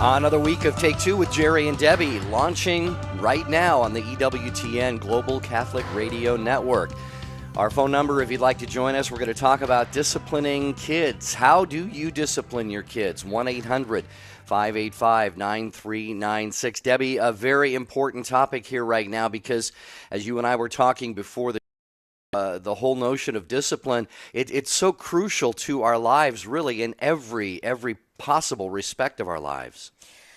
Another week of Take Two with Jerry and Debbie, launching right now on the EWTN Global Catholic Radio Network. Our phone number, if you'd like to join us, we're going to talk about disciplining kids. How do you discipline your kids? 1-800-585-9396. Debbie, a very important topic here right now because, as you and I were talking before the whole notion of discipline, it's so crucial to our lives, really, in every possible respect of our lives.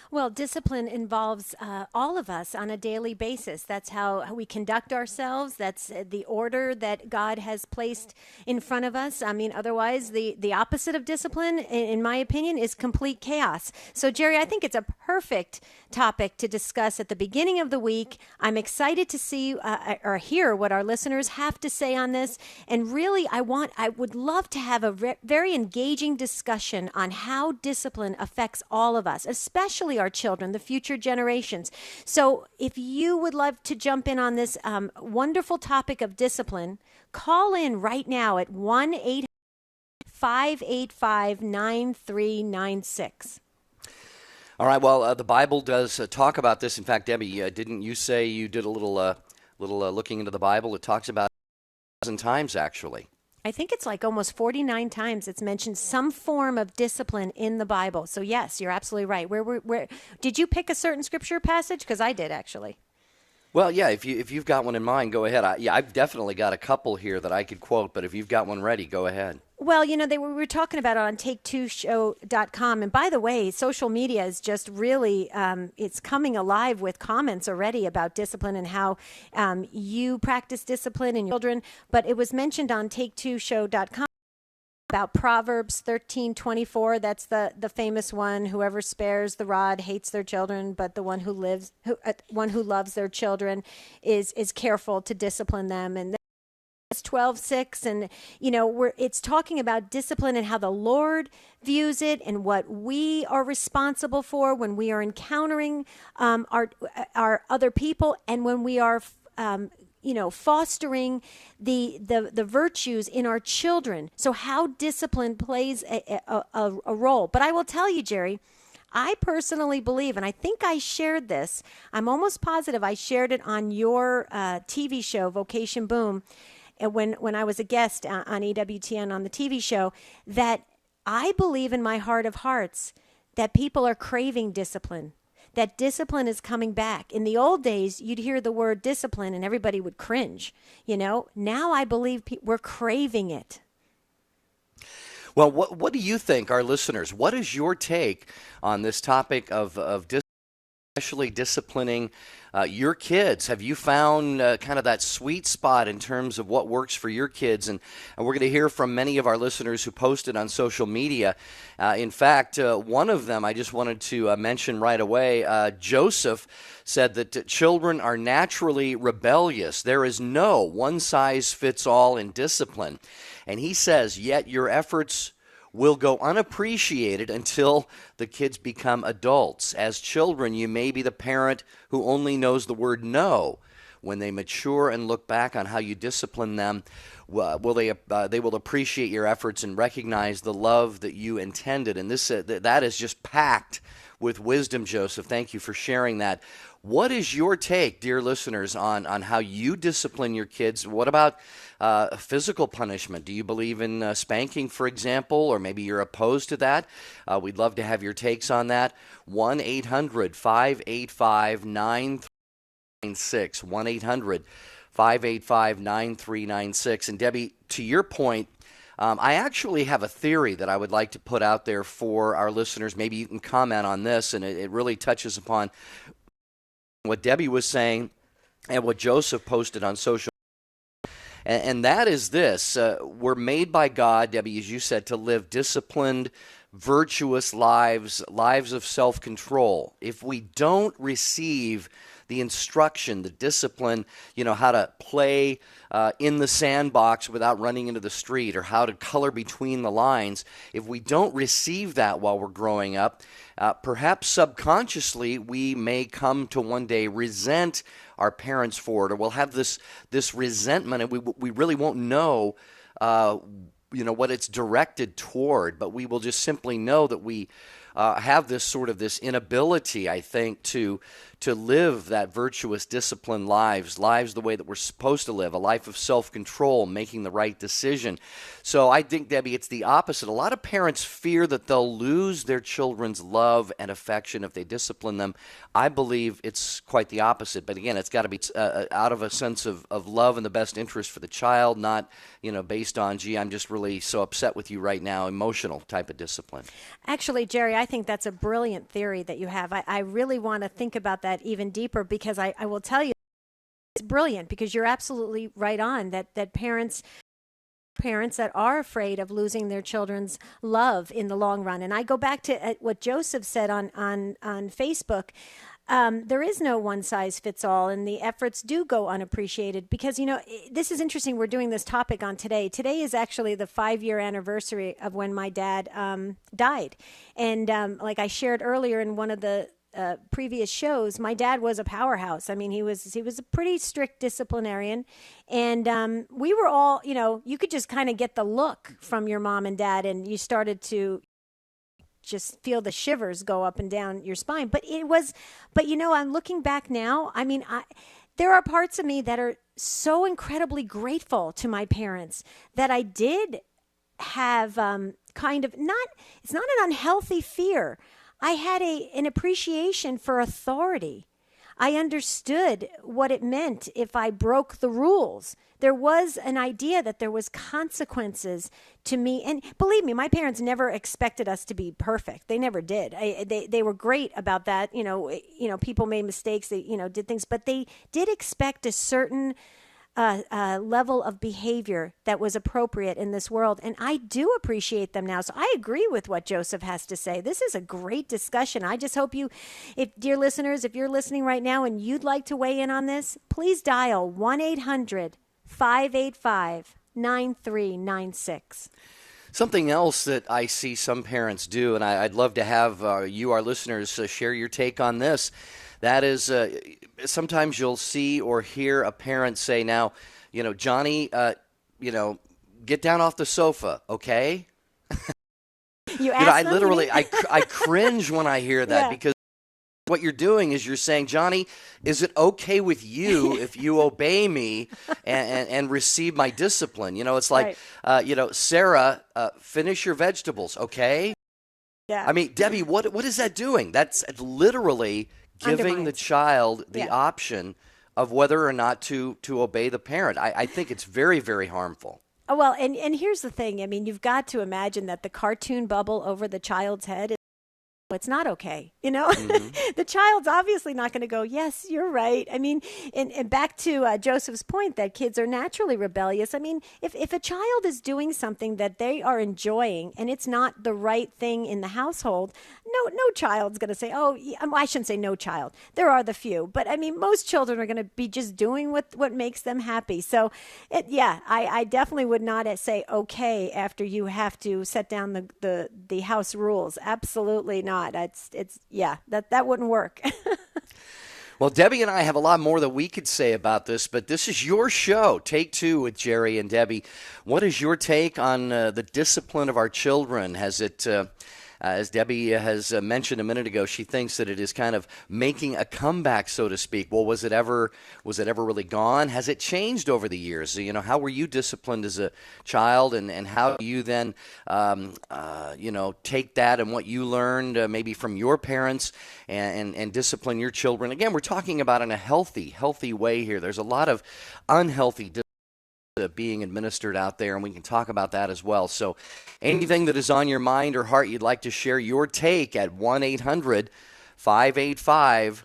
Well, discipline involves all of us on a daily basis. That's how we conduct ourselves. That's the order that God has placed in front of us. I mean, otherwise, the opposite of discipline, in my opinion, is complete chaos. So, Jerry, I think it's a perfect topic to discuss at the beginning of the week. I'm excited to see or hear what our listeners have to say on this. And really, I would love to have a very engaging discussion on how discipline affects all of us, especially our children, the future generations. So if you would love to jump in on this wonderful topic of discipline, call in right now at 1-800-585-9396. All right, well, the Bible does talk about this. In fact, Debbie, didn't you say you did a little looking into the Bible? It talks about it 1,000 times, actually. I think it's like almost 49 times it's mentioned some form of discipline in the Bible. So yes, you're absolutely right. Where did you pick a certain scripture passage? Because I did, actually. Well, yeah, if you've got one in mind, go ahead. I've definitely got a couple here that I could quote, but if you've got one ready, go ahead. Well, we were talking about it on take2show.com. And by the way, social media is just really, it's coming alive with comments already about discipline and how you practice discipline in your children. But it was mentioned on take2show.com about Proverbs 13:24. That's the famous one. Whoever spares the rod hates their children, but the one who loves their children is careful to discipline them. And 12:6, and it's talking about discipline and how the Lord views it and what we are responsible for when we are encountering our other people, and when we are fostering the virtues in our children. So how discipline plays a role. But I will tell you, Jerry, I personally believe, and I think I shared this, I'm almost positive I shared it on your TV show, Vocation Boom, when I was a guest on EWTN on the TV show, that I believe in my heart of hearts that people are craving discipline, that discipline is coming back. In the old days, you'd hear the word discipline and everybody would cringe. Now I believe we're craving it. Well, what do you think, our listeners? What is your take on this topic of especially disciplining your kids? Have you found kind of that sweet spot in terms of what works for your kids? And we're going to hear from many of our listeners who posted on social media. In fact, one of them I just wanted to mention right away. Joseph said that children are naturally rebellious. There is no one-size-fits-all in discipline. And he says, yet your efforts will go unappreciated until the kids become adults. As children, you may be the parent who only knows the word no. When they mature and look back on how you discipline them, they will appreciate your efforts and recognize the love that you intended. And that is just packed with wisdom, Joseph. Thank you for sharing that. What is your take, dear listeners, on how you discipline your kids? What about physical punishment? Do you believe in spanking, for example, or maybe you're opposed to that? We'd love to have your takes on that. 1-800-585-9396. 1-800-585-9396. And Debbie, to your point, I actually have a theory that I would like to put out there for our listeners. Maybe you can comment on this, and it really touches upon what Debbie was saying and what Joseph posted on social media. And that is this. We're made by God, Debbie, as you said, to live disciplined, virtuous lives of self-control. If we don't receive the instruction, the discipline, how to play in the sandbox without running into the street, or how to color between the lines, if we don't receive that while we're growing up, perhaps subconsciously we may come to one day resent our parents for it, or we'll have this resentment, and we really won't know what it's directed toward, but we will just simply know that we have this inability, I think, to live that virtuous, disciplined lives the way that we're supposed to live, a life of self-control, making the right decision. So I think, Debbie, it's the opposite. A lot of parents fear that they'll lose their children's love and affection if they discipline them. I believe it's quite the opposite. But again, it's got to be out of a sense of love and the best interest for the child, not based on, gee, I'm just really so upset with you right now, emotional type of discipline. Actually, Jerry, I think that's a brilliant theory that you have. I really want to think about that even deeper, because I will tell you it's brilliant, because you're absolutely right on that parents that are afraid of losing their children's love in the long run. And I go back to what Joseph said on Facebook. There is no one size fits all, and the efforts do go unappreciated, because, this is interesting. We're doing this topic on today. Today is actually the 5-year anniversary of when my dad died. And like I shared earlier in one of the previous shows, my dad was a powerhouse. I mean, he was a pretty strict disciplinarian, and we were all, you could just kind of get the look from your mom and dad, and you started to just feel the shivers go up and down your spine. But I'm looking back now. I mean, there are parts of me that are so incredibly grateful to my parents that I did have it's not an unhealthy fear. I had an appreciation for authority. I understood what it meant if I broke the rules. There was an idea that there was consequences to me. And believe me, my parents never expected us to be perfect. They never did. They were great about that. People made mistakes. They, did things, but they did expect a certain level of behavior that was appropriate in this world. And I do appreciate them now. So I agree with what Joseph has to say. This is a great discussion. I just hope dear listeners, if you're listening right now and you'd like to weigh in on this, please dial 1-800-585-9396. Something else that I see some parents do, and I'd love to have you, our listeners, share your take on this. That is, sometimes you'll see or hear a parent say, now, Johnny, get down off the sofa, okay? I literally, I cringe when I hear that, because what you're doing is you're saying, Johnny, is it okay with you if you obey me and receive my discipline? It's like, Sarah, finish your vegetables, okay? Yeah. I mean, Debbie, what is that doing? That's literally giving the child the option of whether or not to obey the parent. I think it's very, very harmful. Oh, well, and here's the thing. I mean, you've got to imagine that the cartoon bubble over the child's head, it's not okay. Mm-hmm. The child's obviously not going to go, yes, you're right. I mean, and back to Joseph's point that kids are naturally rebellious. I mean, if a child is doing something that they are enjoying and it's not the right thing in the household, no child's going to say, oh, I shouldn't say no child. There are the few. But I mean, most children are going to be just doing what makes them happy. So, I definitely would not say okay after you have to set down the house rules. Absolutely not. That wouldn't work. Well, Debbie and I have a lot more that we could say about this, but this is your show, Take Two with Jerry and Debbie. What is your take on the discipline of our children? Has it, as Debbie has mentioned a minute ago, she thinks that it is kind of making a comeback, so to speak. Well, was it ever really gone? Has it changed over the years? How were you disciplined as a child, and how do you then, take that and what you learned maybe from your parents and discipline your children? Again, we're talking about in a healthy way here. There's a lot of unhealthy discipline being administered out there, and we can talk about that as well. So anything that is on your mind or heart you'd like to share your take at 1-800-585-9396.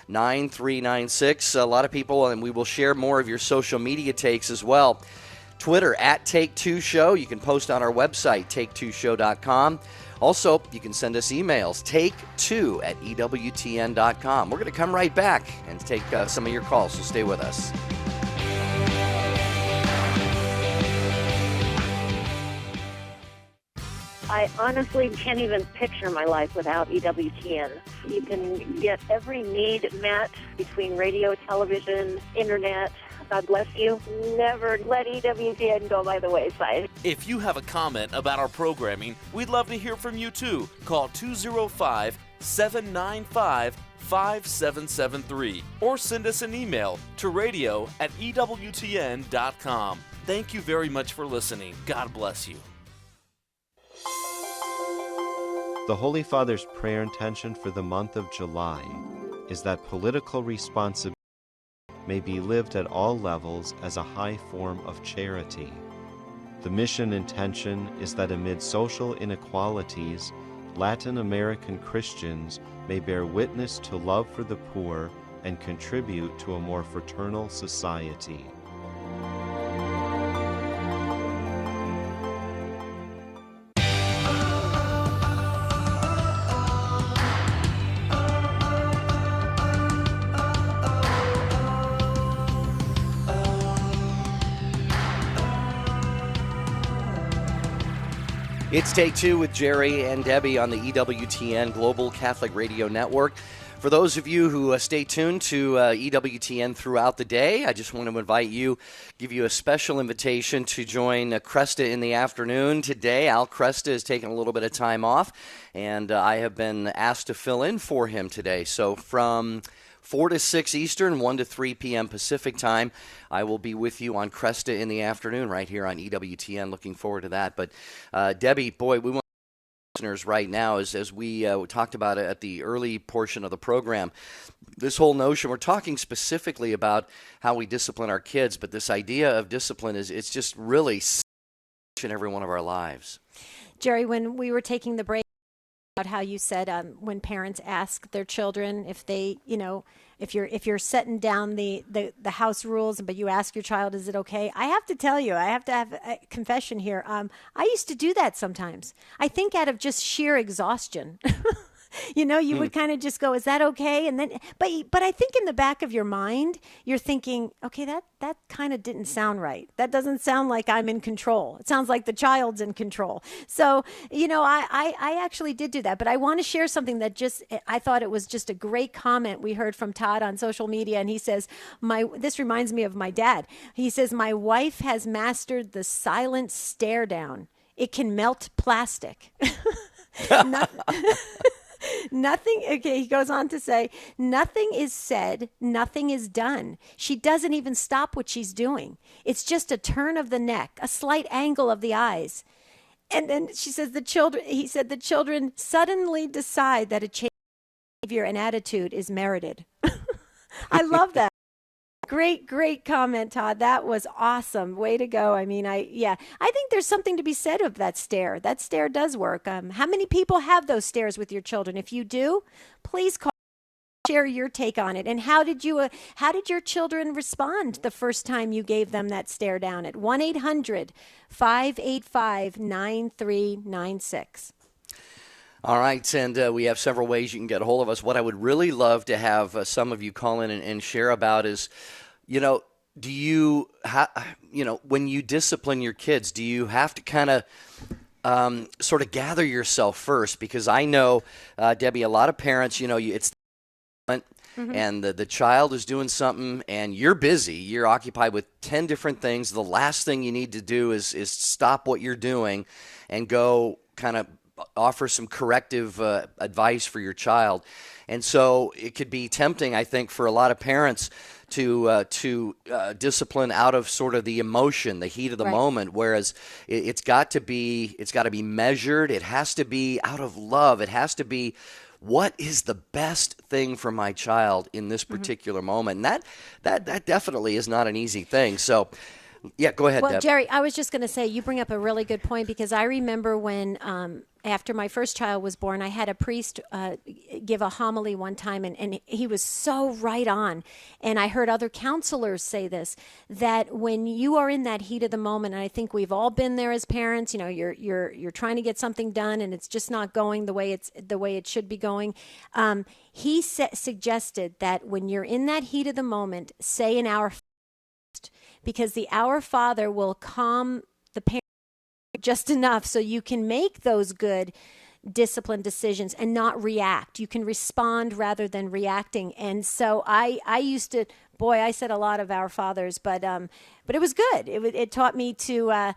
1-800-585-9396. A lot of people, and we will share more of your social media takes as well. Twitter at Take2Show. You can post on our website, take2show.com. Also, you can send us emails, take2@EWTN.com. We're going to come right back and take some of your calls, so stay with us. I honestly can't even picture my life without EWTN. You can get every need met between radio, television, internet, God bless you. Never let EWTN go by the wayside. If you have a comment about our programming, we'd love to hear from you too. Call 205-795-5773 or send us an email to radio@EWTN.com. Thank you very much for listening. God bless you. The Holy Father's prayer intention for the month of July is that political responsibility may be lived at all levels as a high form of charity. The mission intention is that amid social inequalities, Latin American Christians may bear witness to love for the poor and contribute to a more fraternal society. It's Take Two with Jerry and Debbie on the EWTN Global Catholic Radio Network. For those of you who stay tuned to EWTN throughout the day, I just want to give you a special invitation to join Cresta in the afternoon today. Al Cresta is taking a little bit of time off, and I have been asked to fill in for him today. So from 4 to 6 Eastern, 1 to 3 p.m. Pacific time, I will be with you on Cresta in the afternoon right here on EWTN. Looking forward to that. But Debbie, boy, we want listeners right now, as we talked about it at the early portion of the program, this whole notion, we're talking specifically about how we discipline our kids, but this idea of discipline it's just really in every one of our lives. Jerry, when we were taking the break, about how you said when parents ask their children if they, if you're setting down the house rules, but you ask your child, is it okay? I have to tell you, I have to have a confession here. I used to do that sometimes. I think out of just sheer exhaustion. You would kind of just go, is that okay? And then, but I think in the back of your mind, you're thinking, okay, that kind of didn't sound right. That doesn't sound like I'm in control. It sounds like the child's in control. So, I actually did do that, but I want to share something that I thought it was just a great comment we heard from Todd on social media. And he says, this reminds me of my dad. He says, my wife has mastered the silent stare down. It can melt plastic. Nothing, okay, he goes on to say, nothing is said, nothing is done. She doesn't even stop what she's doing. It's just a turn of the neck, a slight angle of the eyes. And then he said the children suddenly decide that a change in behavior and attitude is merited. I love that. Great comment, Todd. That was awesome. Way to go. I mean, I think there's something to be said of that stare. That stare does work. How many people have those stares with your children? If you do, please share your take on it. And how did your children respond the first time you gave them that stare down at 1-800-585-9396? All right, and we have several ways you can get a hold of us. What I would really love to have some of you call in and share about is, do you, when you discipline your kids, do you have to kind of sort of gather yourself first? Because I know, Debbie, a lot of parents, it's and the child is doing something and you're busy. You're occupied with 10 different things. The last thing you need to do is stop what you're doing and go kind of offer some corrective advice for your child. And so it could be tempting, I think, for a lot of parents to discipline out of sort of the emotion, the heat of the moment, whereas it's got to be measured. It has to be out of love. It has to be, what is the best thing for my child in this particular moment? And that definitely is not an easy thing. So yeah, go ahead, Well, Deb. Jerry, I was just going to say, you bring up a really good point, because I remember when after my first child was born, I had a priest give a homily one time, and he was so right on. And I heard other counselors say this, that when you are in that heat of the moment, and I think we've all been there as parents, you're trying to get something done and it's just not going the way it should be going. He suggested that when you're in that heat of the moment, say an hour, because the Our Father will calm the parent just enough so you can make those good disciplined decisions and not react. You can respond rather than reacting. And so I used to boy, I said a lot of Our Fathers, but it was good. It taught me to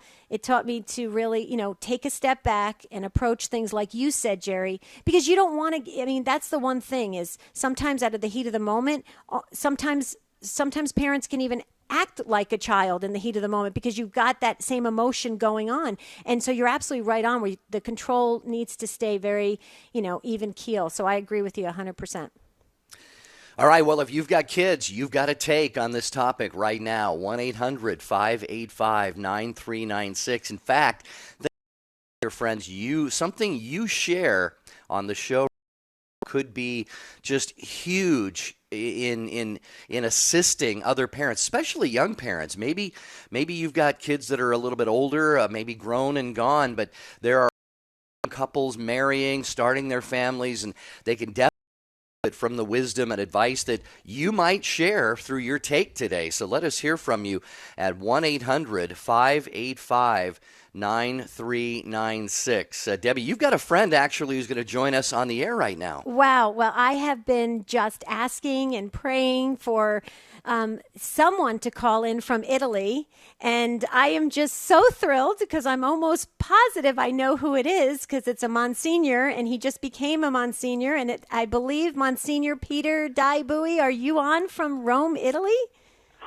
really, take a step back and approach things like you said, Jerry, because you don't want to. I mean, that's the one thing is sometimes out of the heat of the moment, sometimes parents can even act like a child in the heat of the moment because you've got that same emotion going on. And so you're absolutely right on where the control needs to stay very, even keel. So I agree with you 100%. All right, well, if you've got kids, you've got a take on this topic right now. 1-800-585-9396. In fact, dear friends, something you share on the show could be just huge in assisting other parents, especially young parents. Maybe you've got kids that are a little bit older, maybe grown and gone, but there are couples marrying, starting their families, and they can definitely benefit from the wisdom and advice that you might share through your take today. So let us hear from you at 1-800-585-9396. Debbie, you've got a friend actually who's going to join us on the air right now. Wow. Well, I have been just asking and praying for someone to call in from Italy, and I am just so thrilled because I'm almost positive I know who it is because it's a Monsignor, and he just became a Monsignor, and I believe Monsignor Peter Daibui. Are you on from Rome, Italy?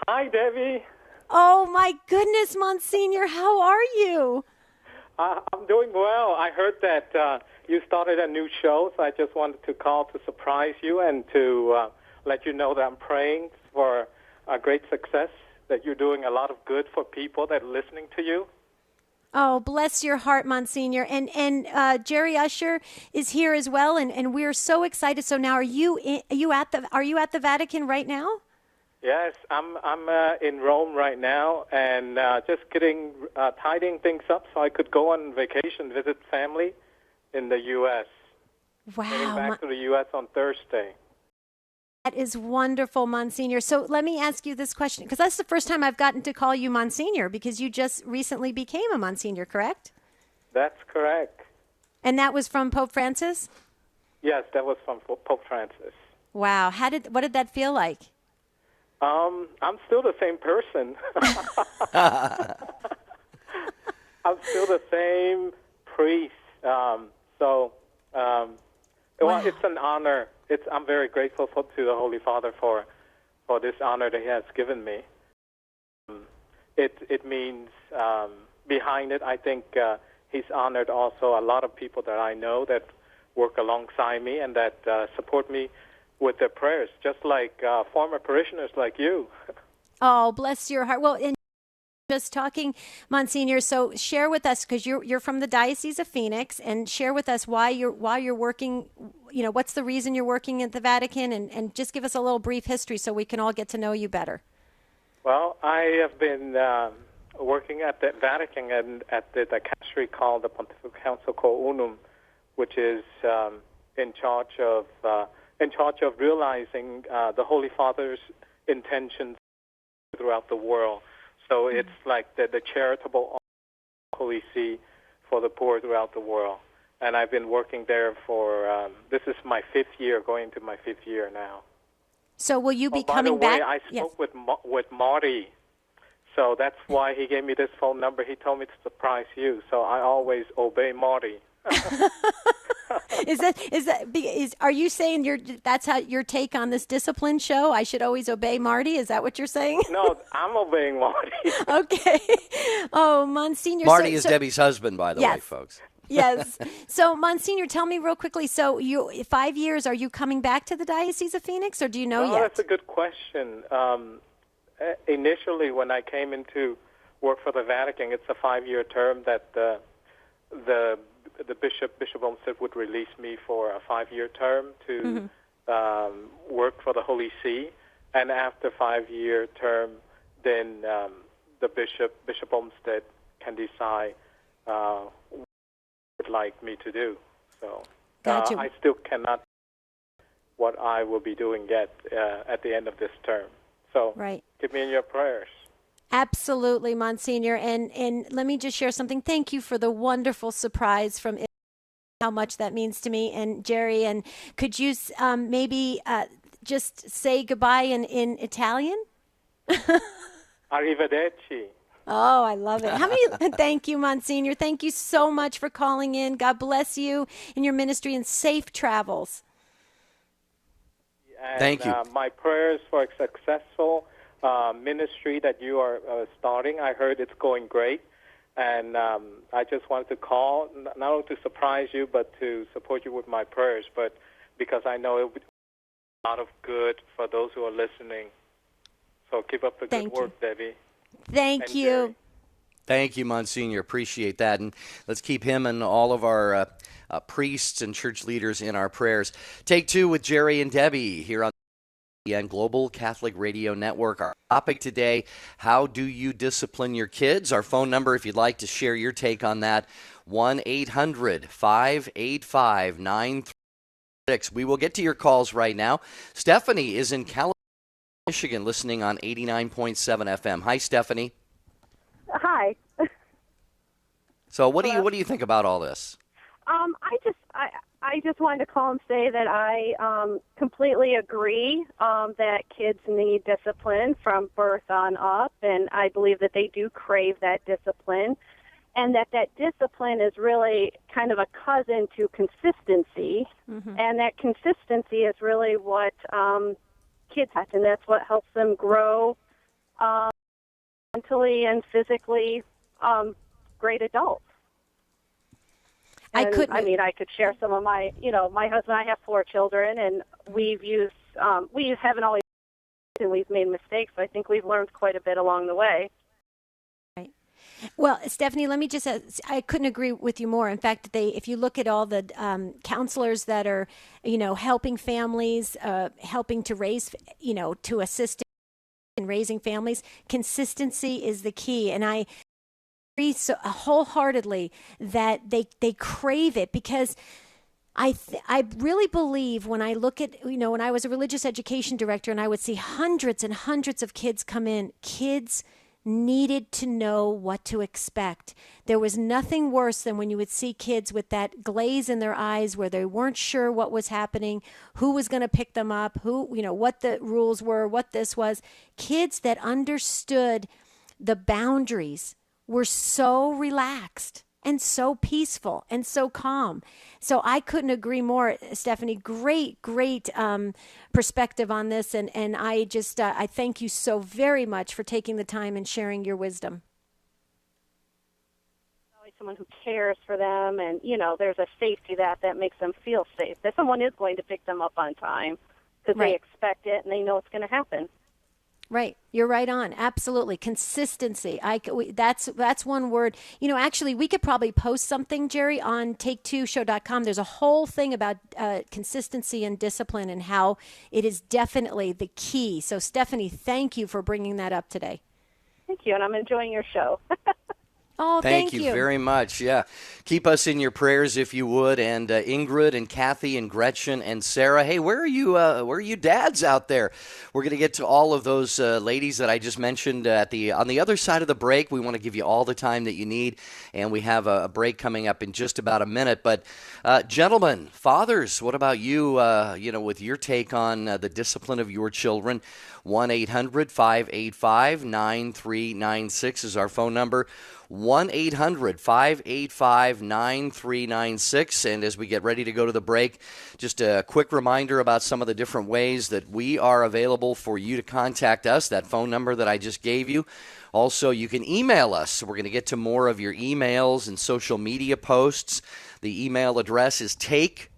Hi, Debbie. Oh, my goodness, Monsignor, how are you? I'm doing well. I heard that you started a new show, so I just wanted to call to surprise you and to let you know that I'm praying for a great success, that you're doing a lot of good for people that are listening to you. Oh, bless your heart, Monsignor. And Jerry Usher is here as well, and we're so excited. So now, are you at the Vatican right now? Yes, I'm in Rome right now, and just tidying things up so I could go on vacation, visit family in the U.S. Wow. Getting back to the U.S. on Thursday. That is wonderful, Monsignor. So let me ask you this question, because that's the first time I've gotten to call you Monsignor, because you just recently became a Monsignor, correct? That's correct. And that was from Pope Francis? Yes, that was from Pope Francis. Wow. What did that feel like? I'm still the same person. I'm still the same priest. Well, it's an honor. I'm very grateful to the Holy Father for this honor that he has given me. It means behind it, I think he's honored also a lot of people that I know that work alongside me and that support me with their prayers, just like former parishioners like you. Oh, bless your heart. Well, and just talking, Monsignor, so share with us, because you're from the Diocese of Phoenix, and share with us why you're working, what's the reason you're working at the Vatican, and just give us a little brief history so we can all get to know you better. Well, I have been working at the Vatican and at the dicastery called the Pontifical Council Co Unum, which is in charge of realizing the Holy Father's intentions throughout the world. So it's like the charitable Holy See for the poor throughout the world. And I've been working there for, this is my 5th year, going into my 5th year now. So will you be coming back? By the way, I spoke with Marty. So that's why he gave me this phone number. He told me to surprise you. So I always obey Marty. Are you saying that's how your take on this discipline show? I should always obey Marty. Is that what you're saying? No, I'm obeying Marty. Okay. Oh, Monsignor. Marty is Debbie's husband, by the way, folks. Yes. So, Monsignor, tell me real quickly. So, 5 years. Are you coming back to the Diocese of Phoenix, or do you know yet? That's a good question. Initially, when I came into work for the Vatican, it's a 5-year term that the Bishop Olmsted would release me for a 5-year term to work for the Holy See, and after 5-year term, then the Bishop Olmsted can decide what he would like me to do. So gotcha. I still cannot what I will be doing yet at the end of this term. So keep me in your prayers. Absolutely, Monsignor. And let me just share something. Thank you for the wonderful surprise from Italy, how much that means to me and Jerry. And could you maybe just say goodbye in Italian? Arrivederci. Oh, I love it. How many? Thank you, Monsignor. Thank you so much for calling in. God bless you in your ministry and safe travels. And, Thank you. my prayers for a successful ministry that you are starting. I heard it's going great. And I just wanted to call, not only to surprise you, but to support you with my prayers, but because I know it will be a lot of good for those who are listening. So keep up the good work, Debbie. Thank you. Jerry. Thank you, Monsignor. Appreciate that. And let's keep him and all of our priests and church leaders in our prayers. Take two with Jerry and Debbie here on EWTN Global Catholic Radio Network. Our topic today, how do you discipline your kids? Our phone number, if you'd like to share your take on that, 1-800-585-9336. We will get to your calls right now. Stephanie is in California, Michigan, listening on 89.7 FM. Hi, Stephanie. Hi. So what do you think about all this? I just wanted to call and say that I completely agree that kids need discipline from birth on up, and I believe that they do crave that discipline, and that discipline is really kind of a cousin to consistency, and that consistency is really what kids have, and that's what helps them grow mentally and physically great adults. And, I could share some of my husband and I have 4 children, and we haven't always, and we've made mistakes, but I think we've learned quite a bit along the way. Right. Well, Stephanie, let me just I couldn't agree with you more. In fact, if you look at all the counselors that are, helping families, helping to raise, to assist in raising families, consistency is the key. And I agree so wholeheartedly that they crave it, because I really believe, when I look at, when I was a religious education director and I would see hundreds and hundreds of kids come in, kids needed to know what to expect. There was nothing worse than when you would see kids with that glaze in their eyes where they weren't sure what was happening, who was going to pick them up, what the rules were, what this was. Kids that understood the boundaries were so relaxed and so peaceful and so calm. So I couldn't agree more, Stephanie. Great perspective on this. And I just, I thank you so very much for taking the time and sharing your wisdom. Always someone who cares for them, and, there's a safety that makes them feel safe, that someone is going to pick them up on time because they expect it and they know it's going to happen. Right. You're right on. Absolutely. Consistency. That's one word. Actually, we could probably post something, Jerry, on take2show.com. There's a whole thing about consistency and discipline and how it is definitely the key. So, Stephanie, thank you for bringing that up today. Thank you, and I'm enjoying your show. Oh, thank you very much. Yeah. Keep us in your prayers if you would. And Ingrid and Kathy and Gretchen and Sarah. Hey, where are you dads out there? We're going to get to all of those ladies that I just mentioned on the other side of the break. We want to give you all the time that you need. And we have a break coming up in just about a minute. But gentlemen, fathers, what about you, with your take on the discipline of your children? 1-800-585-9396 is our phone number. 1-800-585-9396. And as we get ready to go to the break, just a quick reminder about some of the different ways that we are available for you to contact us, that phone number that I just gave you. Also, you can email us. We're going to get to more of your emails and social media posts. The email address is take2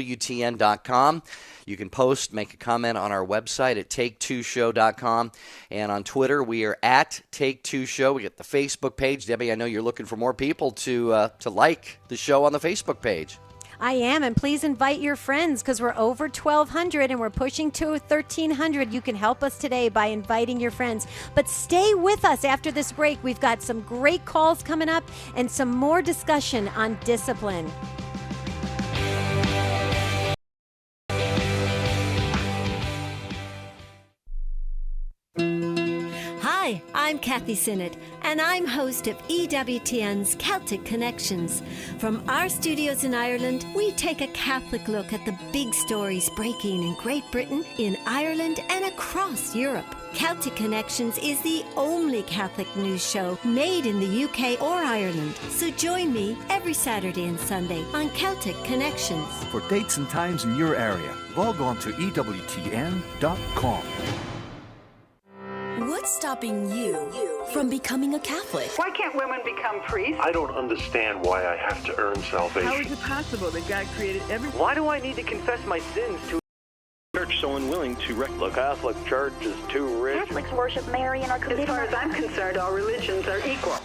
@EWTN.com. You can post, make a comment on our website at take2show.com. And on Twitter, we are at Take2Show. We got the Facebook page. Debbie, I know you're looking for more people to like the show on the Facebook page. I am, and please invite your friends, because we're over 1,200 and we're pushing to 1,300. You can help us today by inviting your friends. But stay with us after this break. We've got some great calls coming up and some more discussion on discipline. Hi, I'm Kathy Kathy Sinnott, and I'm host of EWTN's Celtic Connections. From our studios in Ireland, we take a Catholic look at the big stories breaking in Great Britain, in Ireland, and across Europe. Celtic Connections is the only Catholic news show made in the UK or Ireland. So join me every Saturday and Sunday on Celtic Connections. For dates and times in your area, log on to EWTN.com. What's stopping you from becoming a Catholic? Why can't women become priests? I don't understand why I have to earn salvation. How is it possible that God created everything? Why do I need to confess my sins to a church so unwilling to The Catholic Church is too rich. Catholics worship Mary and are committed. As far as I'm concerned, all religions are equal.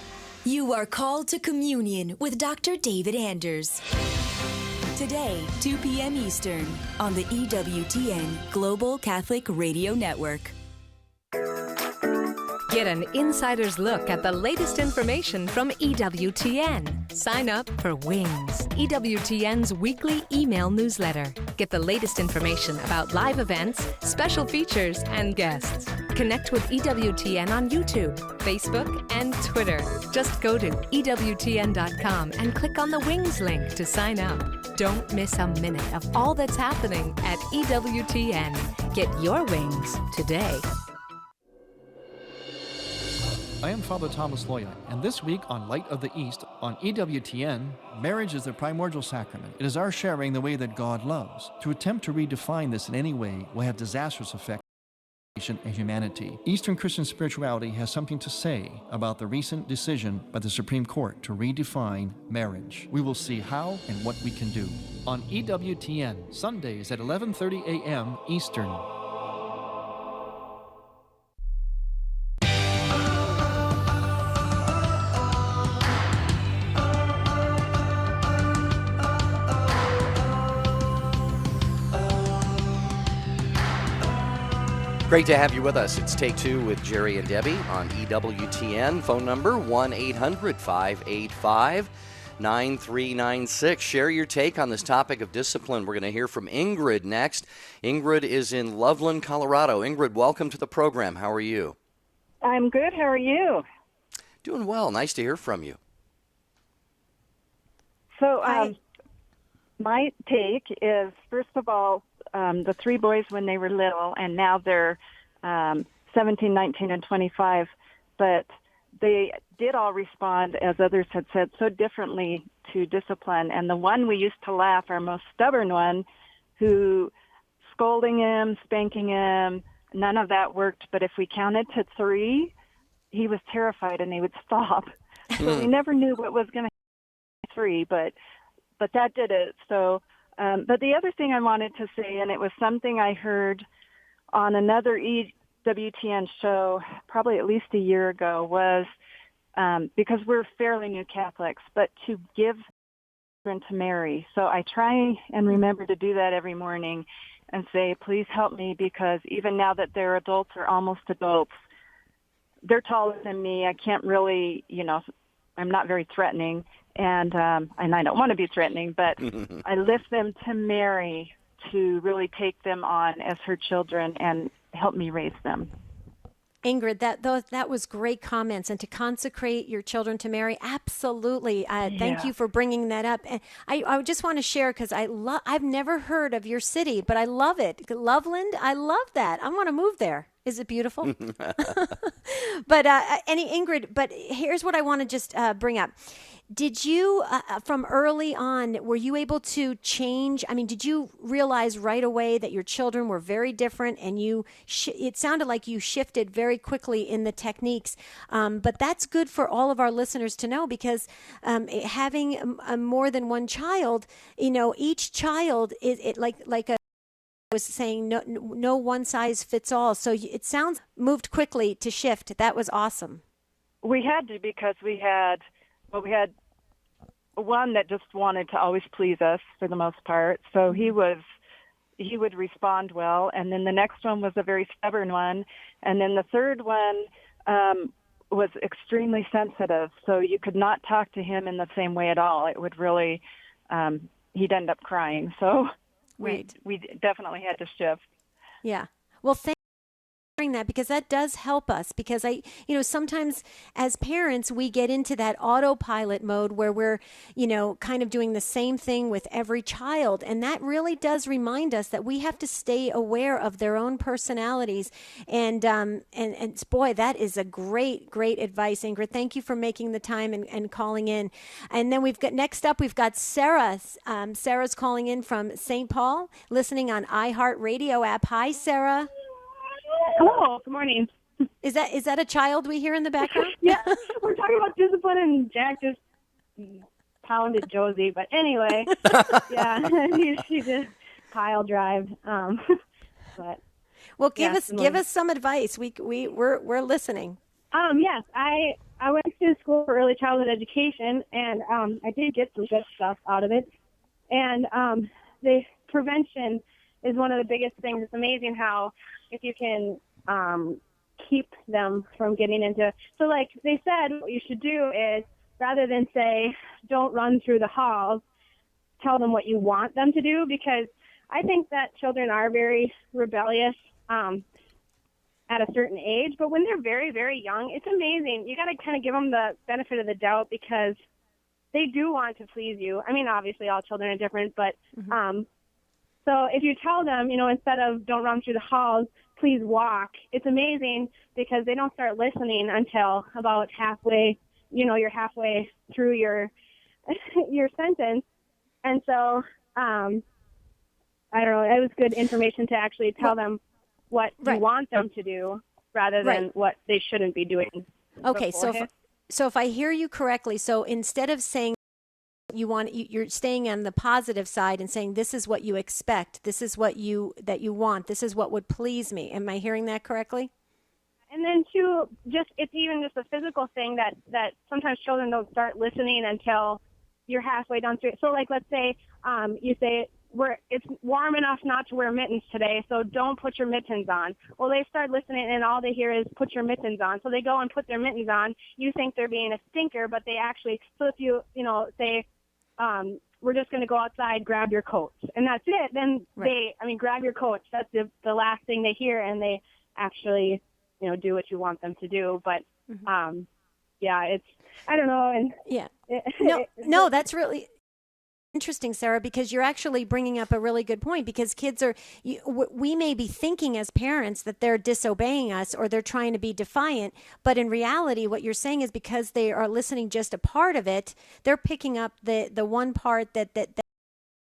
You are called to communion with Dr. David Anders. Today, 2 p.m. Eastern, on the EWTN Global Catholic Radio Network. Get an insider's look at the latest information from EWTN. Sign up for Wings, EWTN's weekly email newsletter. Get the latest information about live events, special features, and guests. Connect with EWTN on YouTube, Facebook, and Twitter. Just go to EWTN.com and click on the Wings link to sign up. Don't miss a minute of all that's happening at EWTN. Get your wings today. I am Father Thomas Loya, and this week on Light of the East on EWTN, marriage is the primordial sacrament. It is our sharing the way that God loves. To attempt to redefine this in any way will have disastrous effects on and humanity. Eastern Christian spirituality has something to say about the recent decision by the Supreme Court to redefine marriage. We will see how and what we can do. On EWTN, Sundays at 11:30 a.m. Eastern. Great to have you with us. It's Take Two with Jerry and Debbie on EWTN. Phone number 1-800-585-9396. Share your take on this topic of discipline. We're going to hear from Ingrid next. Ingrid is in Loveland, Colorado. Ingrid, welcome to the program. How are you? I'm good. How are you? Doing well. Nice to hear from you. So my take is, first of all, the three boys when they were little, and now they're 17, 19, and 25, but they did all respond, as others had said, so differently to discipline. And the one we used to laugh, our most stubborn one, who scolding him, spanking him, none of that worked. But if we counted to 3, he was terrified and he would stop. So we never knew what was going to happen 3, but that did it. So. But the other thing I wanted to say, and it was something I heard on another EWTN show probably at least a year ago, was because we're fairly new Catholics, but to give children to Mary. So I try and remember to do that every morning and say, please help me, because even now that they're adults or almost adults, they're taller than me. I can't really, I'm not very threatening. And I don't want to be threatening, but I lift them to Mary to really take them on as her children and help me raise them. Ingrid, that was great comments. And to consecrate your children to Mary, absolutely. Thank you for bringing that up. And I just want to share, because I've never heard of your city, but I love it. Loveland, I love that. I want to move there. Is it beautiful? But Ingrid, but here's what I want to just bring up. Did you, from early on, were you able to change? I mean, did you realize right away that your children were very different, and it sounded like you shifted very quickly in the techniques? But that's good for all of our listeners to know, because having more than one child, each child is like a was saying, no one size fits all. So it sounds moved quickly to shift. That was awesome. We had to, because we had one that just wanted to always please us for the most part. So he would respond well. And then the next one was a very stubborn one. And then the third one was extremely sensitive. So you could not talk to him in the same way at all. It would really, he'd end up crying. So we definitely had to shift. Yeah. Well, thank you for that, because that does help us, because sometimes as parents we get into that autopilot mode where we're kind of doing the same thing with every child, and that really does remind us that we have to stay aware of their own personalities. And boy, that is a great advice, Ingrid. Thank you for making the time and calling in. And then next up we've got Sarah. Sarah's calling in from St. Paul, listening on iHeartRadio app. Hi, Sarah. Hello. Good morning. Is that a child we hear in the background? Yeah, we're talking about discipline, and Jack just pounded Josie. But anyway, yeah, she did pile drive. But well, give us some advice. We're listening. Yes, I went to school for early childhood education, and I did get some good stuff out of it. And the prevention is one of the biggest things. It's amazing how if you can keep them from getting into. So like they said, what you should do is, rather than say, don't run through the halls, tell them what you want them to do, because I think that children are very rebellious at a certain age. But when they're very, very young, it's amazing. You got to kind of give them the benefit of the doubt, because they do want to please you. I mean, obviously all children are different, but so if you tell them, instead of don't run through the halls, please walk, it's amazing, because they don't start listening until about halfway, you're halfway through your sentence. And so, I don't know, it was good information to actually tell them what you want them to do rather than what they shouldn't be doing. Okay, so if I hear you correctly, so instead of saying you're staying on the positive side and saying this is what you expect, this is what you want, this is what would please me. Am I hearing that correctly? And then too, it's even just a physical thing that sometimes children don't start listening until you're halfway down through it. So like, let's say you say, it's warm enough not to wear mittens today, so don't put your mittens on. Well, they start listening, and all they hear is put your mittens on. So they go and put their mittens on. You think they're being a stinker, but they actually, so if you, say, we're just going to go outside, grab your coats, and that's it, then grab your coats. That's the last thing they hear, and they actually, do what you want them to do. But, it's, I don't know. And no, that's really interesting, Sarah, because you're actually bringing up a really good point, because kids we may be thinking as parents that they're disobeying us or they're trying to be defiant, but in reality what you're saying is because they are listening just a part of it, they're picking up the one part that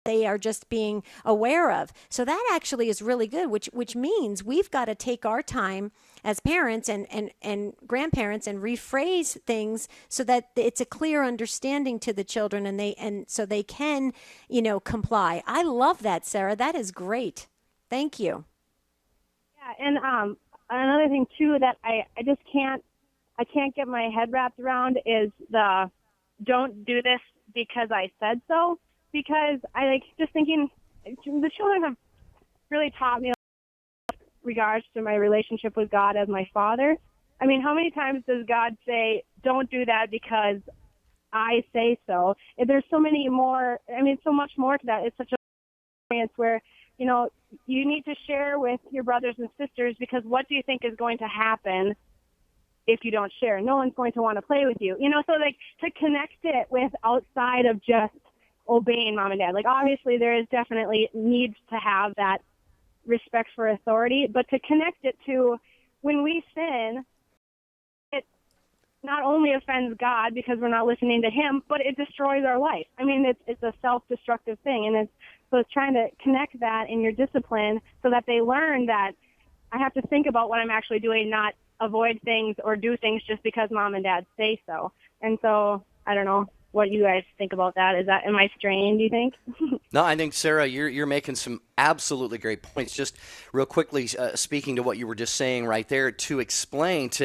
they are just being aware of. So that actually is really good, which means we've got to take our time as parents and grandparents and rephrase things so that it's a clear understanding to the children, and so they can, comply. I love that, Sarah. That is great. Thank you. Yeah, and another thing too that I can't get my head wrapped around is the don't do this because I said so. Because I just thinking, the children have really taught me regards to my relationship with God as my father. I mean, how many times does God say, don't do that because I say so? There's so many more, so much more to that. It's such a experience where, you need to share with your brothers and sisters, because what do you think is going to happen if you don't share? No one's going to want to play with you. So like to connect it with outside of just obeying mom and dad. Like obviously there is definitely needs to have that respect for authority, but to connect it to when we sin, it not only offends God because we're not listening to him, but it destroys our life. It's a self-destructive thing, and it's trying to connect that in your discipline so that they learn that I have to think about what I'm actually doing, not avoid things or do things just because mom and dad say so. And so I don't know what you guys think about that. Am I straying, do you think? No, I think, Sarah, you're making some absolutely great points. Just real quickly, speaking to what you were just saying right there, to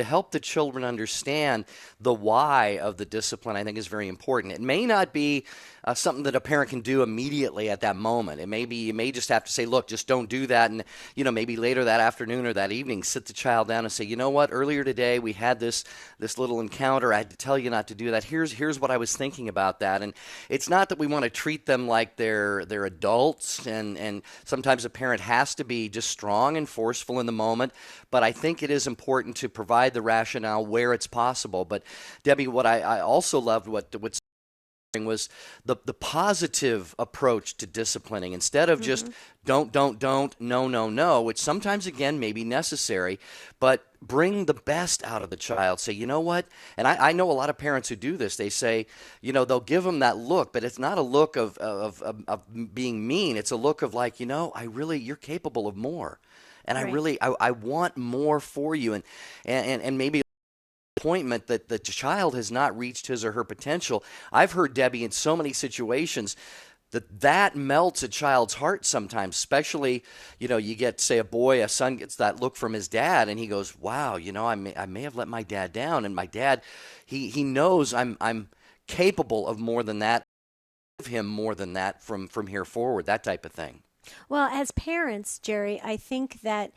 help the children understand the why of the discipline, I think is very important. It may not be something that a parent can do immediately at that moment. You may just have to say, look, just don't do that. And, maybe later that afternoon or that evening, sit the child down and say, you know what, earlier today we had this little encounter. I had to tell you not to do that. Here's what I was thinking thinking about that. And it's not that we want to treat them like they're adults, and sometimes a parent has to be just strong and forceful in the moment. But I think it is important to provide the rationale where it's possible. But Debbie, what I also loved what was the positive approach to disciplining, instead of just don't, no, which sometimes, again, may be necessary, but bring the best out of the child. Say, you know what? And I know a lot of parents who do this. They say, they'll give them that look, but it's not a look of being mean. It's a look of like, you're capable of more. And I want more for you. And maybe disappointment that the child has not reached his or her potential. I've heard, Debbie, in so many situations that melts a child's heart sometimes, especially, you get, say, a son gets that look from his dad, and he goes, wow, I may have let my dad down, and my dad, he knows I'm capable of more than that, give him more than that from here forward, that type of thing. Well, as parents, Jerry, I think that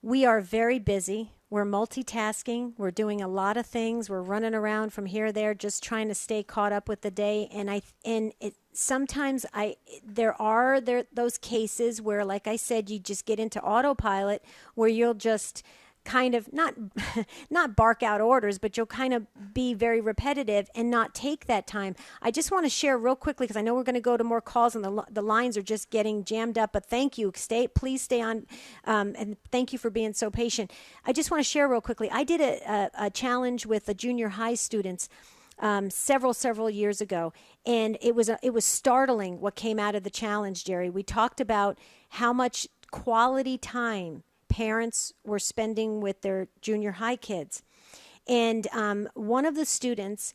we are very busy. We're multitasking. We're doing a lot of things. We're running around from here to there, just trying to stay caught up with the day. Sometimes there are those cases where, like I said, you just get into autopilot, where you'll just kind of not bark out orders, but you'll kind of be very repetitive and not take that time. I just want to share real quickly, because I know we're going to go to more calls and the lines are just getting jammed up, but thank you. Please stay on, and thank you for being so patient. I just want to share real quickly. I did a challenge with the junior high students several years ago, and it was startling what came out of the challenge, Jerry. We talked about how much quality time parents were spending with their junior high kids. And one of the students,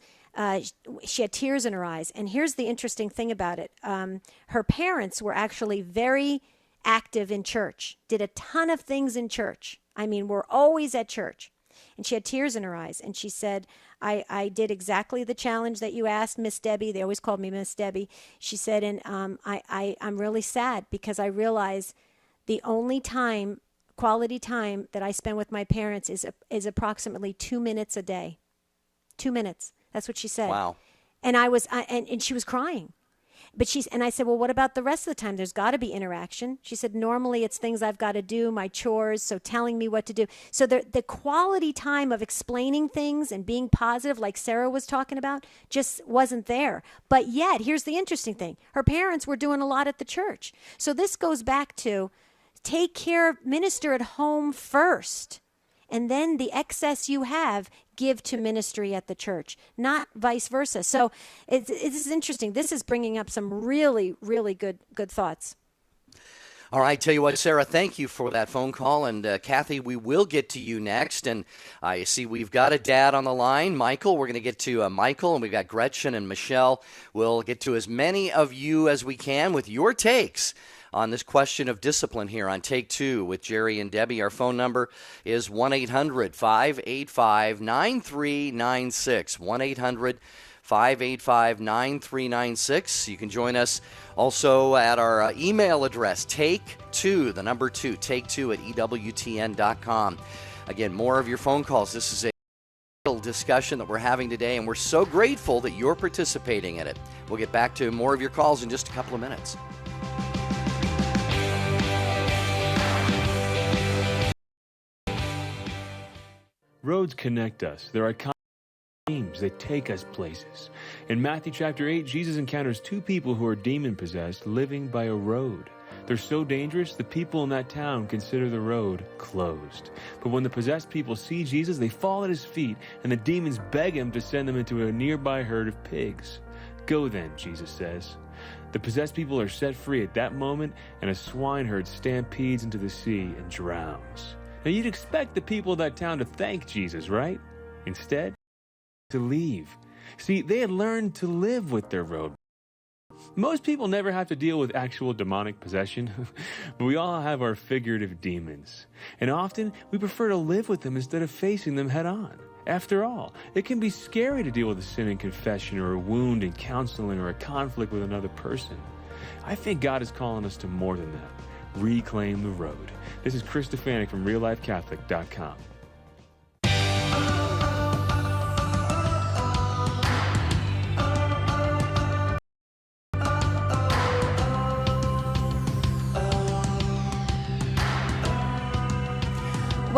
she had tears in her eyes. And here's the interesting thing about it. Her parents were actually very active in church, did a ton of things in church. I mean, we're always at church. And she had tears in her eyes. And she said, I did exactly the challenge that you asked, Miss Debbie. They always called me Miss Debbie. She said, and I'm really sad because I realize the only quality time that I spend with my parents is approximately 2 minutes a day. 2 minutes. That's what she said. Wow. And and she was crying. And I said, well, what about the rest of the time? There's got to be interaction. She said, normally it's things I've got to do, my chores, so telling me what to do. So the quality time of explaining things and being positive, like Sarah was talking about, just wasn't there. But yet, here's the interesting thing. Her parents were doing a lot at the church. So this goes back to take care, minister at home first, and then the excess you have, give to ministry at the church, not vice versa. So this is interesting. This is bringing up some really, really good thoughts. All right, tell you what, Sarah, thank you for that phone call. And Kathy, we will get to you next. And I see we've got a dad on the line, Michael. We're going to get to Michael, and we've got Gretchen and Michelle. We'll get to as many of you as we can with your takes on this question of discipline here on Take Two with Jerry and Debbie. Our phone number is 1-800-585-9396, 1-800-585-9396. You can join us also at our email address, take2, the number 2, take2 at EWTN.com. Again, more of your phone calls. This is a discussion that we're having today, and we're so grateful that you're participating in it. We'll get back to more of your calls in just a couple of minutes. Roads connect us. They're iconic names. They take us places. In Matthew chapter 8, Jesus encounters two people who are demon-possessed living by a road. They're so dangerous, the people in that town consider the road closed. But when the possessed people see Jesus, they fall at his feet, and the demons beg him to send them into a nearby herd of pigs. Go then, Jesus says. The possessed people are set free at that moment, and a swineherd stampedes into the sea and drowns. Now, you'd expect the people of that town to thank Jesus, right? Instead, to leave. See, they had learned to live with their road. Most people never have to deal with actual demonic possession, but we all have our figurative demons. And often, we prefer to live with them instead of facing them head on. After all, it can be scary to deal with a sin in confession, or a wound in counseling, or a conflict with another person. I think God is calling us to more than that. Reclaim the road. This is Chris Stefanik from RealLifeCatholic.com.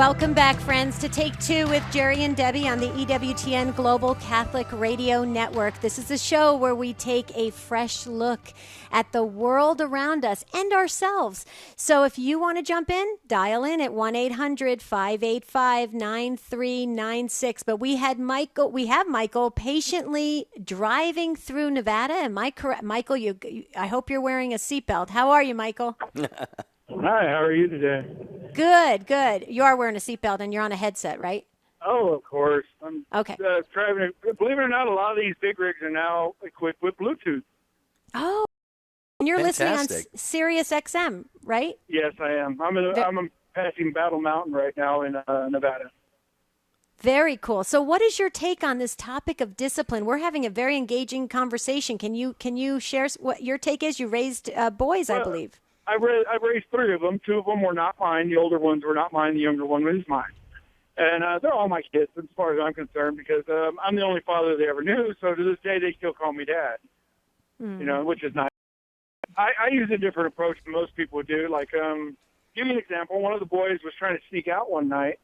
Welcome back, friends, to Take Two with Jerry and Debbie on the EWTN Global Catholic Radio Network. This is a show where we take a fresh look at the world around us and ourselves. So if you want to jump in, dial in at 1-800-585-9396. But we have Michael patiently driving through Nevada. Am I correct? Michael, I hope you're wearing a seatbelt. How are you, Michael? Hi, how are you today? Good, good. You are wearing a seatbelt and you're on a headset, right? Oh, of course. I'm okay. Driving. Believe it or not, a lot of these big rigs are now equipped with Bluetooth. Oh, and you're Fantastic. listening on Sirius XM, right? Yes, I am. I'm passing Battle Mountain right now in Nevada. Very cool. So what is your take on this topic of discipline? We're having a very engaging conversation. Can you share what your take is? You raised boys, I believe. I raised three of them. Two of them were not mine. The older ones were not mine. The younger one was mine. And they're all my kids as far as I'm concerned because I'm the only father they ever knew. So to this day, they still call me dad, which is nice. I use a different approach than most people do. Like, give you an example. One of the boys was trying to sneak out one night,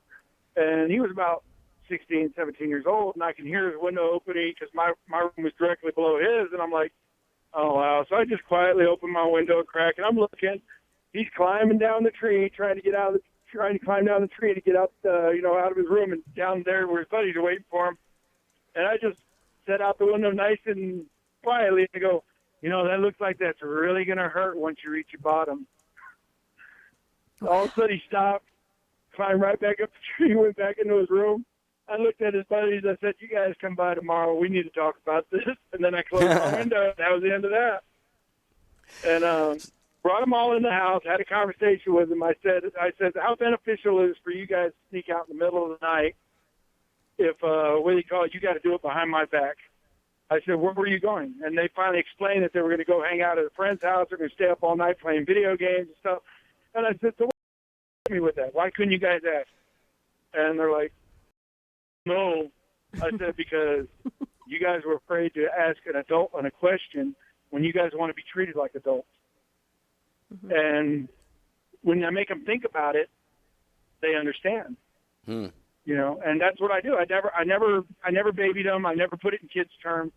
and he was about 16, 17 years old, and I can hear his window opening because my room was directly below his, and I'm like, oh, wow. So I just quietly opened my window a crack, and I'm looking. He's climbing down the tree, trying to climb down the tree to get out, out of his room and down there where his buddies are waiting for him. And I just set out the window nice and quietly and go, that looks like that's really going to hurt once you reach your bottom. All of a sudden he stopped, climbed right back up the tree, went back into his room. I looked at his buddies. I said, you guys come by tomorrow. We need to talk about this. And then I closed my window. That was the end of that. And brought them all in the house, had a conversation with them. I said, how beneficial is it for you guys to sneak out in the middle of the night if, what do you call it, you got to do it behind my back? I said, where were you going? And they finally explained that they were going to go hang out at a friend's house. They're going to stay up all night playing video games and stuff. And I said, so what me with that? Why couldn't you guys ask? And they're like, no. I said, because you guys were afraid to ask an adult a question when you guys want to be treated like adults. Mm-hmm. And when I make them think about it, they understand. And that's what I do. I never babied them. I never put it in kids' terms.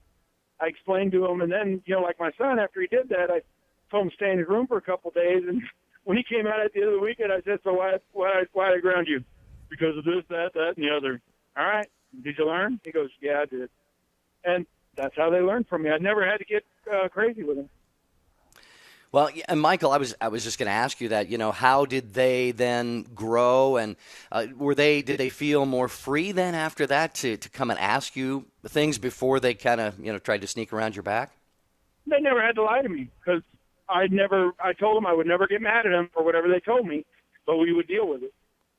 I explained to them, and then, like my son, after he did that, I told him to stay in his room for a couple of days. And when he came out at the end of the weekend, I said, so why did I ground you? Because of this, that, and the other. All right. Did you learn? He goes, yeah, I did. And that's how they learned from me. I never had to get crazy with them. Well, and Michael, I was just going to ask you that. How did they then grow, and did they feel more free then after that to come and ask you things before they kind of tried to sneak around your back? They never had to lie to me because I told them I would never get mad at them for whatever they told me, but we would deal with it.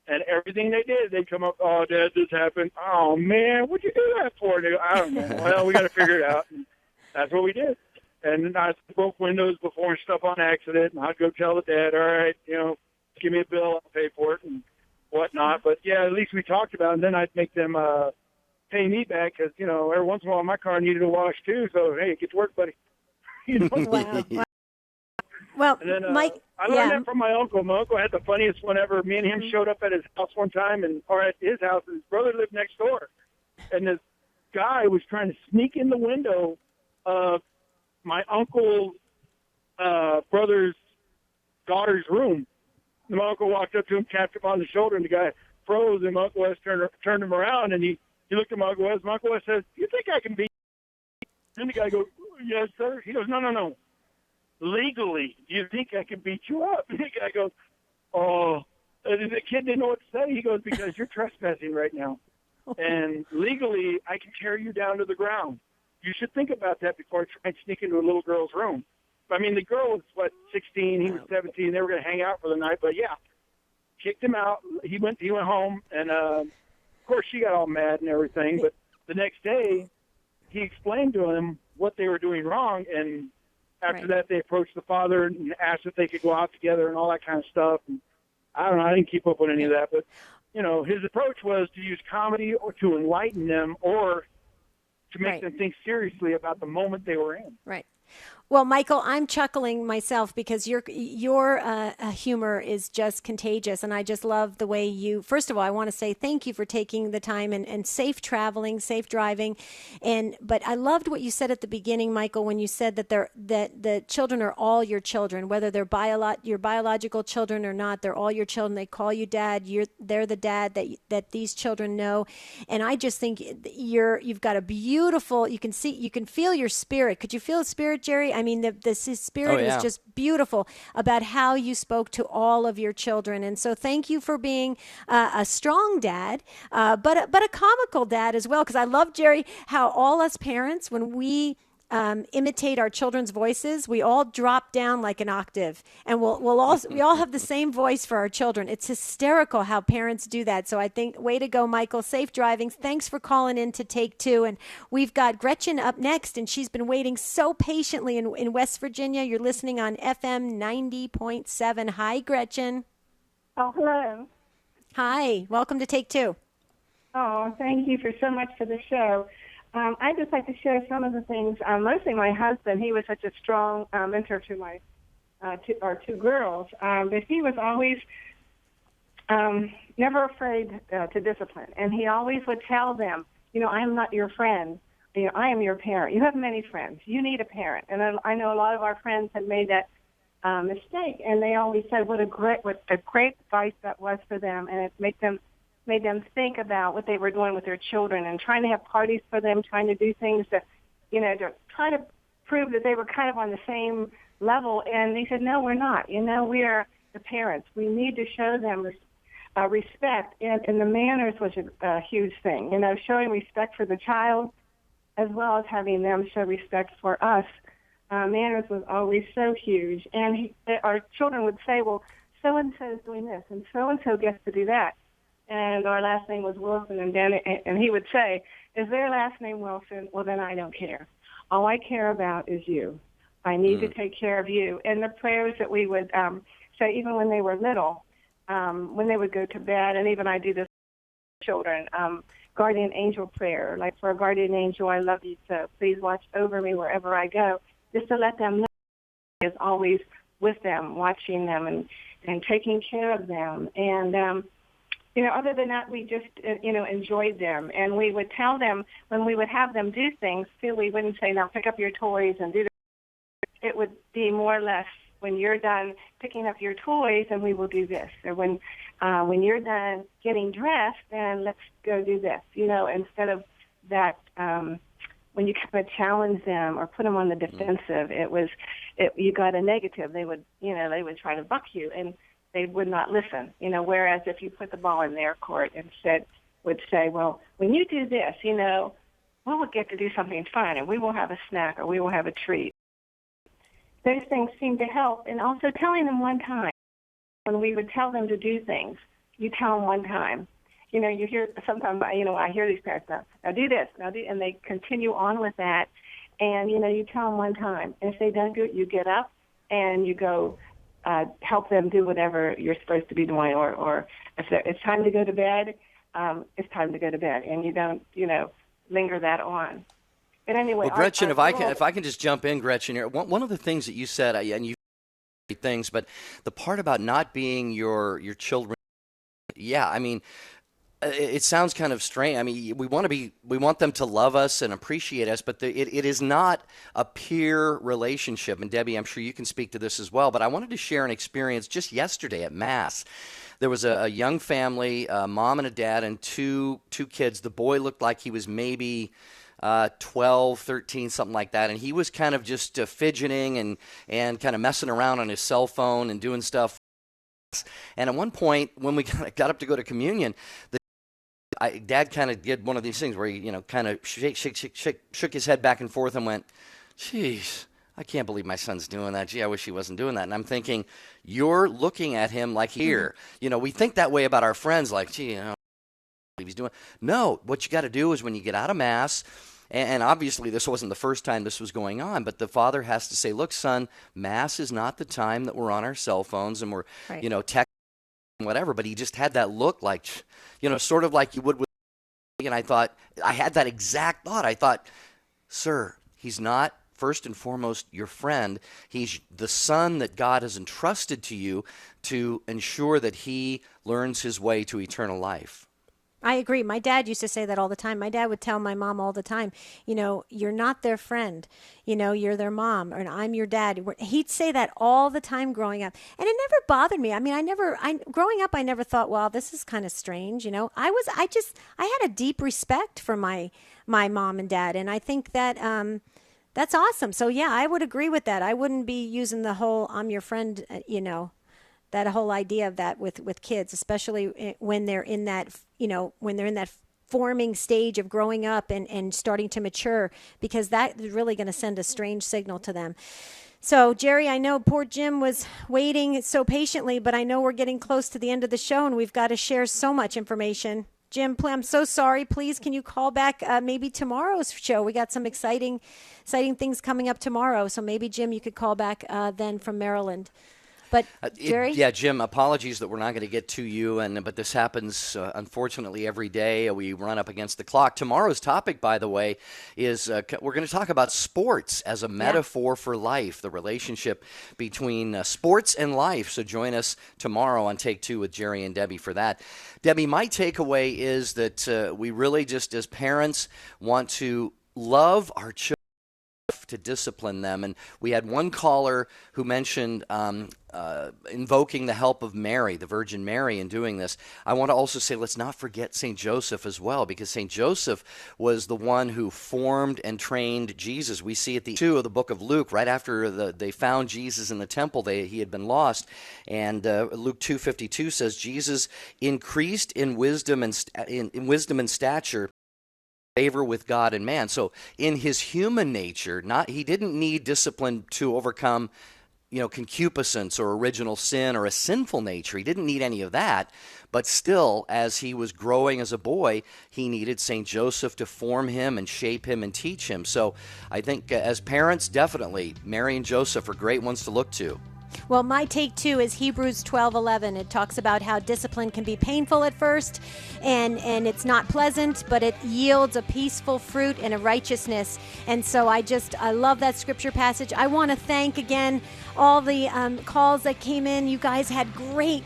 And everything they did, they'd come up, oh, Dad, this happened. Oh, man, what'd you do that for? And they go, I don't know. Well, we got to figure it out. And that's what we did. And I broke windows before and stuff on accident, and I'd go tell the dad, all right, give me a bill, I'll pay for it and whatnot. But, yeah, at least we talked about it, and then I'd make them pay me back because, every once in a while my car needed a wash too. So, hey, get to work, buddy. Wow. Well, and then, Mike, I learned that from my uncle. My uncle had the funniest one ever. Me and him showed up at his house one time, or at his house, and his brother lived next door. And this guy was trying to sneak in the window of my uncle's brother's daughter's room. And my uncle walked up to him, tapped him on the shoulder, and the guy froze, and my Uncle Wes turned him around, and he looked at my Uncle Wes. My Uncle Wes says, you think I can beat you? And the guy goes, yes, sir. He goes, no. Legally, do you think I can beat you up? And the guy goes, oh. And the kid didn't know what to say. He goes, because you're trespassing right now. And legally, I can tear you down to the ground. You should think about that before I try and sneak into a little girl's room. I mean, the girl was, 16, he was 17. They were going to hang out for the night. But, yeah, kicked him out. He went home, and, of course, she got all mad and everything. But the next day, he explained to him what they were doing wrong, and after that, they approached the father and asked if they could go out together and all that kind of stuff. And I don't know. I didn't keep up with any of that. But, his approach was to use comedy or to enlighten them or to make them think seriously about the moment they were in. Right. Well, Michael, I'm chuckling myself because your humor is just contagious, and I just love the way you. First of all, I want to say thank you for taking the time and safe traveling, safe driving, but I loved what you said at the beginning, Michael, when you said that the children are all your children, whether they're your biological children or not. They're all your children. They call you dad. They're the dad that these children know, and I just think you've got a beautiful. You can feel your spirit. Could you feel the spirit, Jerry? I mean, the spirit was just beautiful about how you spoke to all of your children. And so thank you for being a strong dad, but a comical dad as well. Because I love, Jerry, how all us parents, when we imitate our children's voices, we all drop down like an octave, and we all have the same voice for our children. It's hysterical how parents do that. So I think, way to go, Michael. Safe driving. Thanks for calling in to Take Two. And we've got Gretchen up next, and she's been waiting so patiently in West Virginia. You're listening on FM 90.7. Hi, Gretchen. Oh, hello. Hi. Welcome to Take Two. Oh, thank you so much for the show. I'd just like to share some of the things. Mostly my husband, he was such a strong mentor to my our two girls, but he was always never afraid to discipline. And he always would tell them, I'm not your friend. I am your parent. You have many friends. You need a parent. And I know a lot of our friends had made that mistake, and they always said what a great advice that was for them, and it made them think about what they were doing with their children and trying to have parties for them, trying to do things to try to prove that they were kind of on the same level. And they said, no, we're not. We are the parents. We need to show them respect. And the manners was a huge thing. Showing respect for the child as well as having them show respect for us. Manners was always so huge. And our children would say, well, so-and-so is doing this, and so-and-so gets to do that. And our last name was Wilson, and he would say, is their last name Wilson? Well, then I don't care. All I care about is you. I need to take care of you. And the prayers that we would say, even when they were little, when they would go to bed, and even I do this with children, guardian angel prayer, like for a guardian angel, I love you, so please watch over me wherever I go, just to let them know he is always with them, watching them and taking care of them. And other than that, we just, enjoyed them. And we would tell them when we would have them do things, too, we wouldn't say, now pick up your toys and do this. It would be more or less, when you're done picking up your toys, and we will do this. Or when you're done getting dressed, then let's go do this. Instead of that, when you kind of challenge them or put them on the defensive, you got a negative. They would try to buck you, and they would not listen, whereas if you put the ball in their court and would say, well, when you do this, we'll get to do something fun, and we will have a snack, or we will have a treat. Those things seem to help. And also telling them one time. When we would tell them to do things, you tell them one time. You hear sometimes, I hear these parents now do this, and they continue on with that. And, you tell them one time. And if they don't do it, you get up and you go help them do whatever you're supposed to be doing. Or if it's time to go to bed, it's time to go to bed. And you don't, linger that on. But anyway, well, Gretchen, if I can just jump in, Gretchen, here, one of the things that you said, and you things, but the part about not being your children, yeah, I mean, it sounds kind of strange. I mean, we want them to love us and appreciate us, but it is not a peer relationship. And Debbie, I'm sure you can speak to this as well. But I wanted to share an experience just yesterday at Mass. There was a young family, a mom and a dad, and two kids. The boy looked like he was maybe 12, 13, something like that. And he was kind of just fidgeting and kind of messing around on his cell phone and doing stuff. And at one point, when we got up to go to communion, Dad kind of did one of these things where he, kind of shook his head back and forth and went, geez, I can't believe my son's doing that. Gee, I wish he wasn't doing that. And I'm thinking, you're looking at him like here. We think that way about our friends, like, gee, I don't believe he's doing. No, what you got to do is when you get out of Mass, and obviously this wasn't the first time this was going on, but the father has to say, look, son, Mass is not the time that we're on our cell phones and we're, texting, whatever. But he just had that look like, sort of like you would with, and I thought, I had that exact thought. I thought, sir, he's not first and foremost your friend. He's the son that God has entrusted to you to ensure that he learns his way to eternal life. I agree. My dad used to say that all the time. My dad would tell my mom all the time, you're not their friend. You're their mom, or I'm your dad. He'd say that all the time growing up. And it never bothered me. I mean, growing up, I never thought, well, this is kind of strange. I had a deep respect for my mom and dad. And I think that, that's awesome. So yeah, I would agree with that. I wouldn't be using the whole, I'm your friend, that whole idea of that with kids, especially when they're in that, when they're in that forming stage of growing up and starting to mature, because that is really going to send a strange signal to them. So, Jerry, I know poor Jim was waiting so patiently, but I know we're getting close to the end of the show and we've got to share so much information. Jim, I'm so sorry. Please, can you call back maybe tomorrow's show? We got some exciting things coming up tomorrow. So maybe, Jim, you could call back then from Maryland. But Jerry? Jim, apologies that we're not going to get to you, but this happens, unfortunately, every day. We run up against the clock. Tomorrow's topic, by the way, is we're going to talk about sports as a metaphor for life, the relationship between sports and life. So join us tomorrow on Take Two with Jerry and Debbie for that. Debbie, my takeaway is that we really just, as parents, want to love our children, to discipline them. And we had one caller who mentioned invoking the help of Mary, the Virgin Mary, in doing this. I want to also say, let's not forget St. Joseph as well, because St. Joseph was the one who formed and trained Jesus. We see at the 2 of the book of Luke, right after they found Jesus in the temple, he had been lost. And Luke 2:52 says, Jesus increased in wisdom and stature, favor with God and man. So in his human nature, he didn't need discipline to overcome, concupiscence or original sin or a sinful nature. He didn't need any of that. But still, as he was growing as a boy, he needed St. Joseph to form him and shape him and teach him. So I think as parents, definitely Mary and Joseph are great ones to look to. Well, my take two is Hebrews 12:11. It talks about how discipline can be painful at first, and it's not pleasant, but it yields a peaceful fruit and a righteousness. And so I love that scripture passage. I want to thank again all the calls that came in. You guys had great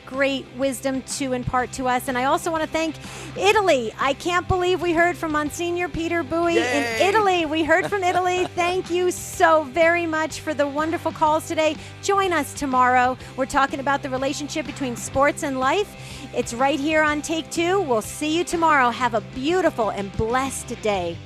wisdom to impart to us. And I also want to thank Italy. I can't believe we heard from Monsignor Peter Bowie in Italy. We heard from Italy. Thank you so very much for the wonderful calls today. Join us tomorrow. We're talking about the relationship between sports and life. It's right here on Take Two. We'll see you tomorrow. Have a beautiful and blessed day.